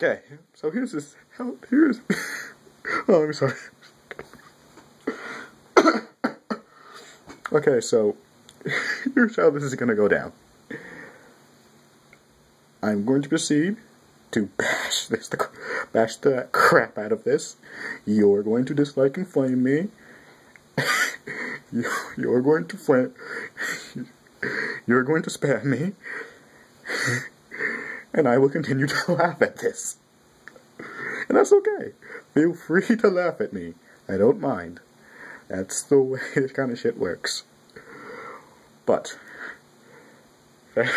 Okay, so here's this. Here's. Oh, I'm sorry. Okay, so here's how this is gonna go down. I'm going to proceed to bash the crap out of this. You're going to dislike and flame me. You're going to spam me. And I will continue to laugh at this. And that's okay. Feel free to laugh at me. I don't mind. That's the way this kind of shit works. But this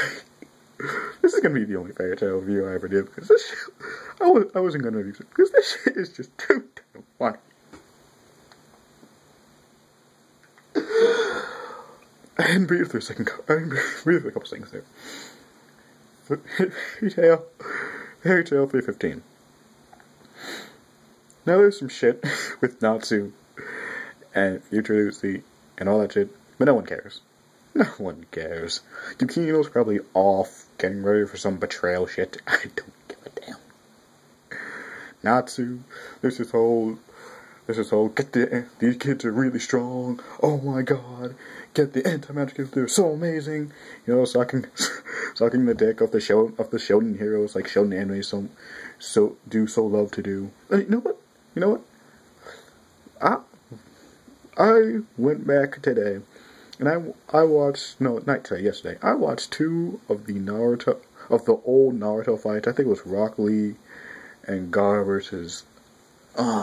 is gonna be the only fairy tale review I ever did, because this shit, I wasn't gonna do it, because this shit is just too damn funny. And breathe for a second. Breathe for a couple seconds there. Fairy tale 315. Now there's some shit with Natsu and Mr.Dizzy and all that shit, but no one cares. No one cares. Yukino's probably off getting ready for some betrayal shit. I don't give a damn. Natsu, there's this whole these kids are really strong. Oh my god, get the anti-magic kids, they're so amazing. You know, sucking the dick of the shonen heroes, like shonen anime so love to do. You know what? I went back today, and I watched, yesterday, I watched 2 of the old Naruto fights. I think it was Rock Lee and Gar versus, the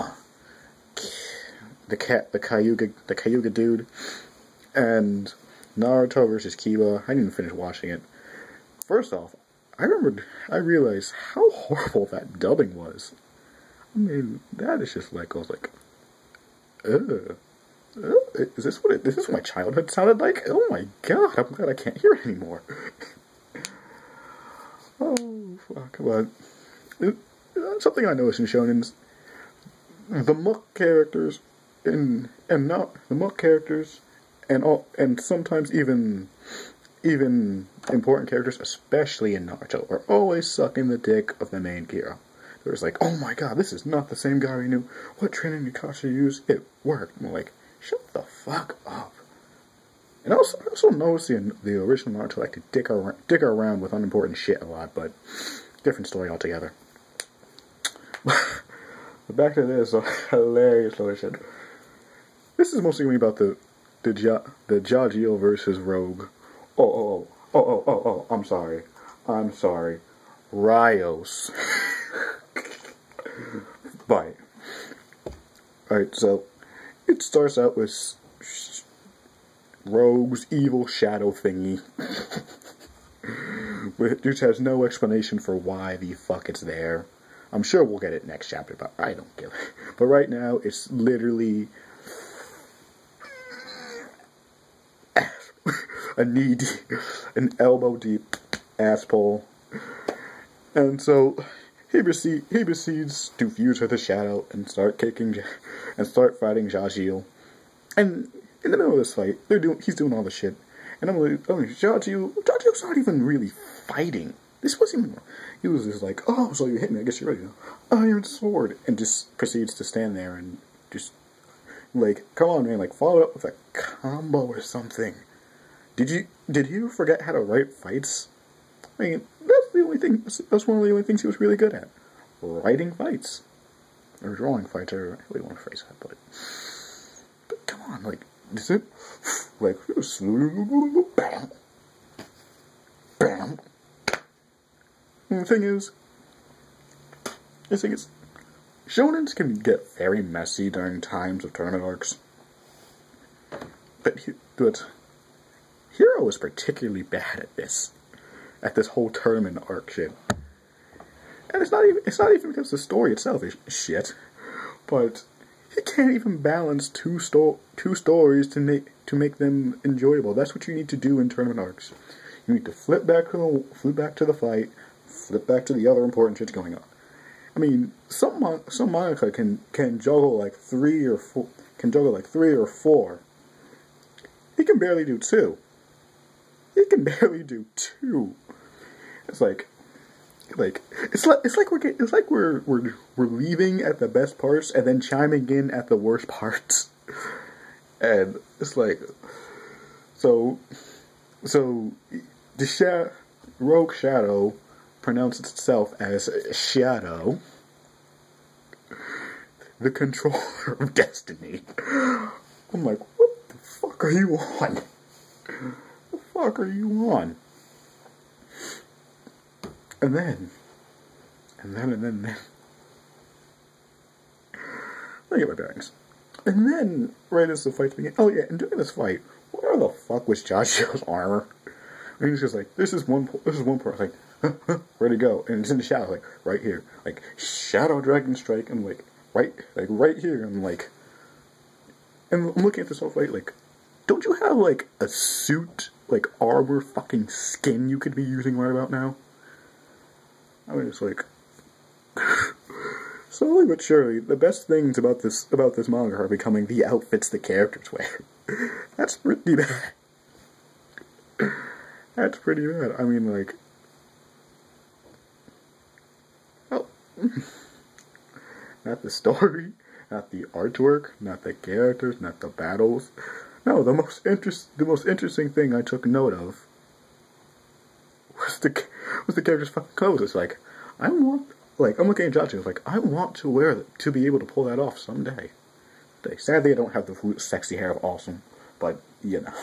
Kyuga dude, and Naruto versus Kiba. I didn't even finish watching it. First off, I realized how horrible that dubbing was. I mean, that is just like, I was like, ugh. Is this what my childhood sounded like? Oh my god, I'm glad I can't hear it anymore. Oh, fuck, but something I noticed in shonens, the muck characters and sometimes even important characters, especially in Naruto, are always sucking the dick of the main hero. They're just like, oh my god, this is not the same guy we knew. What training did Kasha use? It worked. I'm like, shut the fuck up. And I also noticed the original Naruto like to dick around with unimportant shit a lot, but different story altogether. But back to this hilarious little shit. This is mostly going to be about the Jajio versus Rogue. Oh, I'm sorry. Rios. Bite. Alright, so it starts out with Rogue's evil shadow thingy, which has no explanation for why the fuck it's there. I'm sure we'll get it next chapter, but I don't give it. But right now, it's literally a knee deep, an elbow deep ass pull. And so he proceeds to fuse with the shadow and start fighting Jajio. And in the middle of this fight, he's doing all the shit. And I'm like, oh, Jajio's not even really fighting. This wasn't even, he was just like, oh, so you hit me, I guess you're ready now. Iron sword. And just proceeds to stand there and just, like, come on, man, like, follow it up with a combo or something. Did you forget how to write fights? I mean, that's one of the only things he was really good at. Writing fights. Or drawing fights, or I really want to phrase that, but come on, like, is it, like, bam, bam. And the thing is, shonens can get very messy during times of tournament arcs. But Hero is particularly bad at this whole tournament arc shit. And it's not even because the story itself is shit, but he can't even balance two stories to make them enjoyable. That's what you need to do in tournament arcs. You need to flip back to the fight, flip back to the other important shit going on. I mean, some manga can juggle like three or four. he can barely do two. He can barely do two. It's like we're leaving at the best parts and then chiming in at the worst parts. And it's like, so the Rogue Shadow pronounced itself as Shadow, the controller of destiny. I'm like, what the fuck are you on? The fuck are you on? And then. Let me get my bearings. And then, right as the fight began, oh yeah, and during this fight, where the fuck was Josh's armor? And he's just like, this is one part, like, where'd he go? And it's in the shadow, like, right here. Like, Shadow Dragon Strike, and like, right here, and like, and I'm looking at this whole fight, like, don't you have, like, a suit, like, armor fucking skin you could be using right about now? I mean, it's like, slowly but surely, the best things about this manga are becoming the outfits the characters wear. That's pretty bad. That's pretty bad. I mean, like, well, not the story, not the artwork, not the characters, not the battles. No, the most interesting thing I took note of was the character's fucking clothes. It's like, I'm looking at Joshua, like, I want to be able to pull that off someday. Sadly, I don't have the sexy hair of Awesome, but, you know.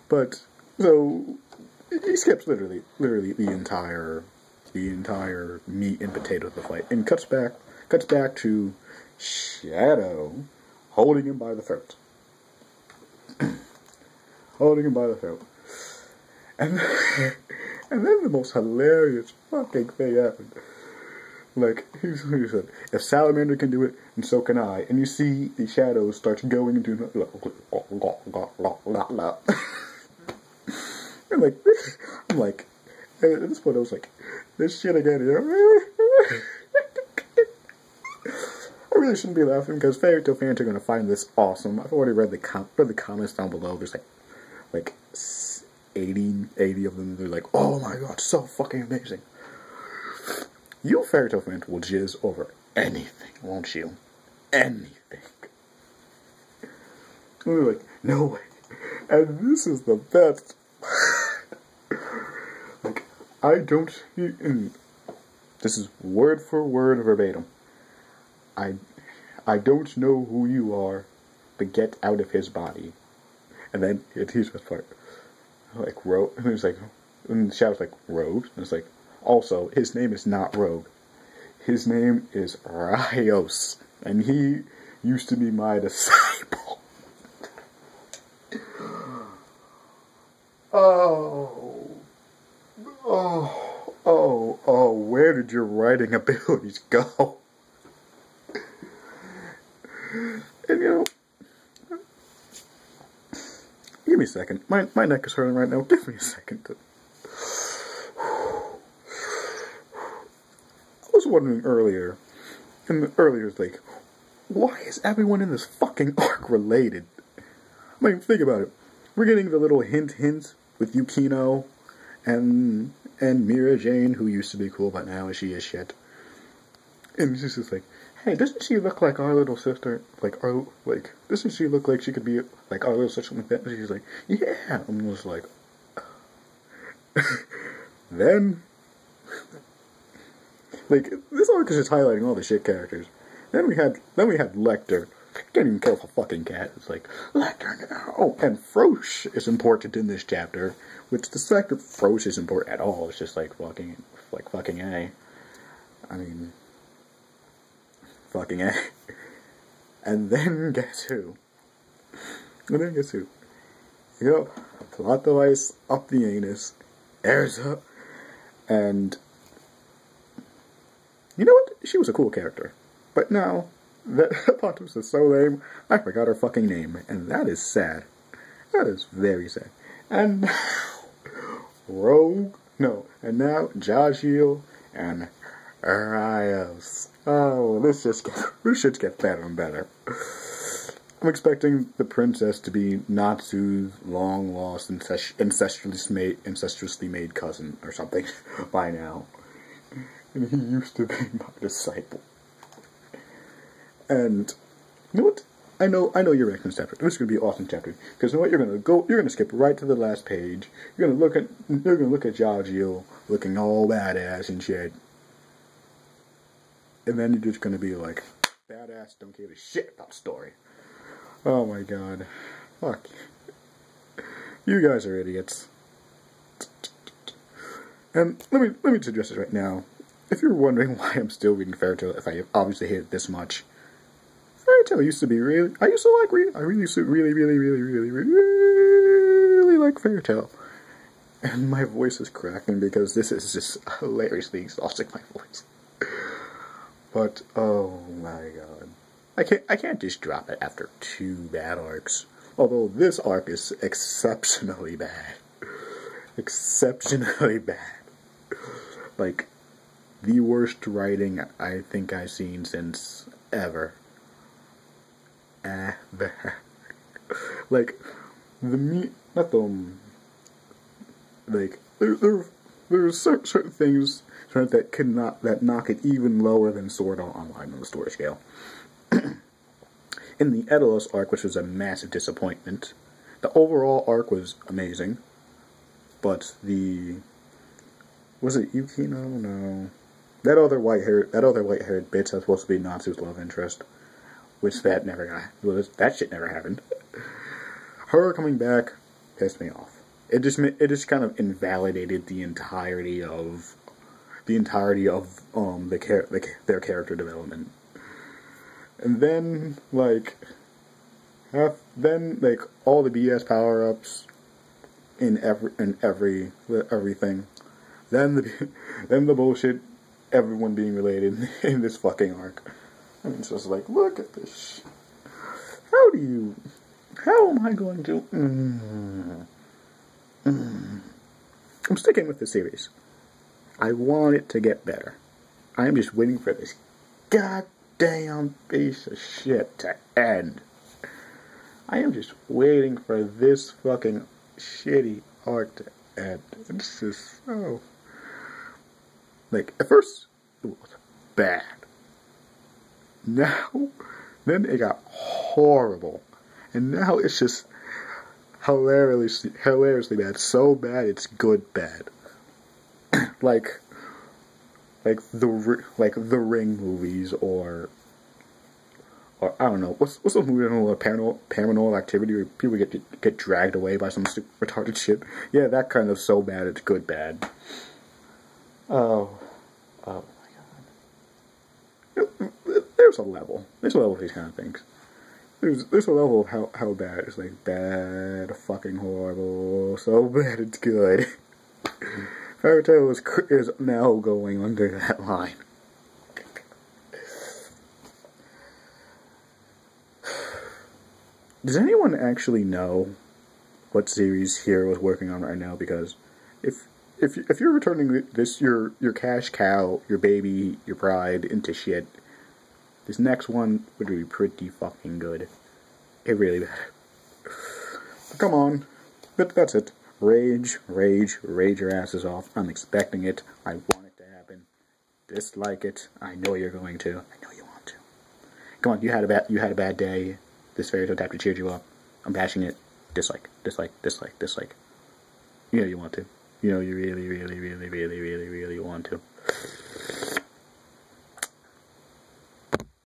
But, so, he skips literally the entire meat and potatoes of the fight, and cuts back to Shadow holding him by the throat. Holding him by the throat. And then the most hilarious fucking thing happened. Like, he said, if Salamander can do it, and so can I. And you see the shadows start going into... I'm like, at this point I was like, this shit again. I really shouldn't be laughing, because Fairy Tail fans are going to find this awesome. I've already read the comments down below. There's like 80 of them. They're like, oh my god, so fucking amazing. You Fairy Tail fans will jizz over anything, won't you? Anything. And they're like, no way. And this is the best. Like, this is word for word verbatim. I don't know who you are, but get out of his body. And then here's the part. Like, Rogue, and it's like, and the Shadow's like, Rogue? And it's like, also, his name is not Rogue. His name is Rios. And he used to be my disciple. Oh, where did your writing abilities go? And you know, give me a second. My neck is hurting right now. Give me a second. I was wondering earlier, like, why is everyone in this fucking arc related? I mean, think about it. We're getting the little hint with Yukino and Mira Jane, who used to be cool, but now she is shit. And it's just like, hey, doesn't she look like our little sister? Doesn't she look like she could be like our little sister like that? And she's like, yeah. I'm just like, then, like, this arc is just highlighting all the shit characters. Then we had Lecter. Can't even kill a fucking cat. It's like, Lecter, no. Oh, and Frosh is important in this chapter, which the fact that Frosh is important at all is just like fucking A. I mean, fucking A. And then guess who? You know, plot device up the anus, Erza, and you know what? She was a cool character. But now, that Pontus is so lame, I forgot her fucking name, and that is sad. That is very sad. And now, and now Jajil and Rios. Oh, this just gets better and better. I'm expecting the princess to be Natsu's long-lost incestuously made cousin or something by now. And he used to be my disciple. And you know what? I know your reaction to this chapter. This is gonna be an awesome chapter because you know what? You're gonna skip right to the last page. You're gonna look at Jiao looking all badass and shit, and then you're just gonna be like, badass, don't give a shit about the story. Oh my god. Fuck. You guys are idiots. And let me suggest this right now. If you're wondering why I'm still reading Fairy Tail, if I obviously hate it this much, Fairy Tail used to be really, I used to like reading, I really used to really like Fairy Tail. And my voice is cracking because this is just hilariously exhausting my voice. But, oh my god. I can't just drop it after 2 bad arcs. Although this arc is exceptionally bad. Exceptionally bad. Like, the worst writing I think I've seen since ever. Like, there's certain things that knock it even lower than Sword Art Online on the story scale. In the Edelos arc, which was a massive disappointment, the overall arc was amazing, but was it Yukino? No. That other white-haired bitch that's supposed to be Natsu's love interest, which that shit never happened. Her coming back pissed me off. It just kind of invalidated the entirety of their character development. And then all the BS power-ups in everything. Then the bullshit, everyone being related in this fucking arc. I mean, it's just like, look at this. How am I going to... I'm sticking with the series. I want it to get better. I am just waiting for this goddamn piece of shit to end. I am just waiting for this fucking shitty arc to end. It's just so... Like, at first, it was bad. Now, then it got horrible. And now it's just hilariously bad. So bad, it's good bad. like the Ring movies, or I don't know, what's those movies with paranormal activity where people get dragged away by some stupid retarded shit? Yeah, that kind of so bad it's good bad. Oh my god. There's a level of these kind of things. There's a level of how bad it's like bad, fucking horrible, so bad it's good. Fairy Tail is now going under that line. Does anyone actually know what series Hero is working on right now? Because if you're returning this your cash cow, your baby, your pride into shit, this next one would be pretty fucking good. It really better. Come on. But that's it. Rage your asses off. I'm expecting it. I want it to happen. Dislike it. I know you're going to. I know you want to. Come on, you had a bad day. This Fairy Tail chapter cheered you up. I'm bashing it. Dislike. You know you want to. You know you really want to.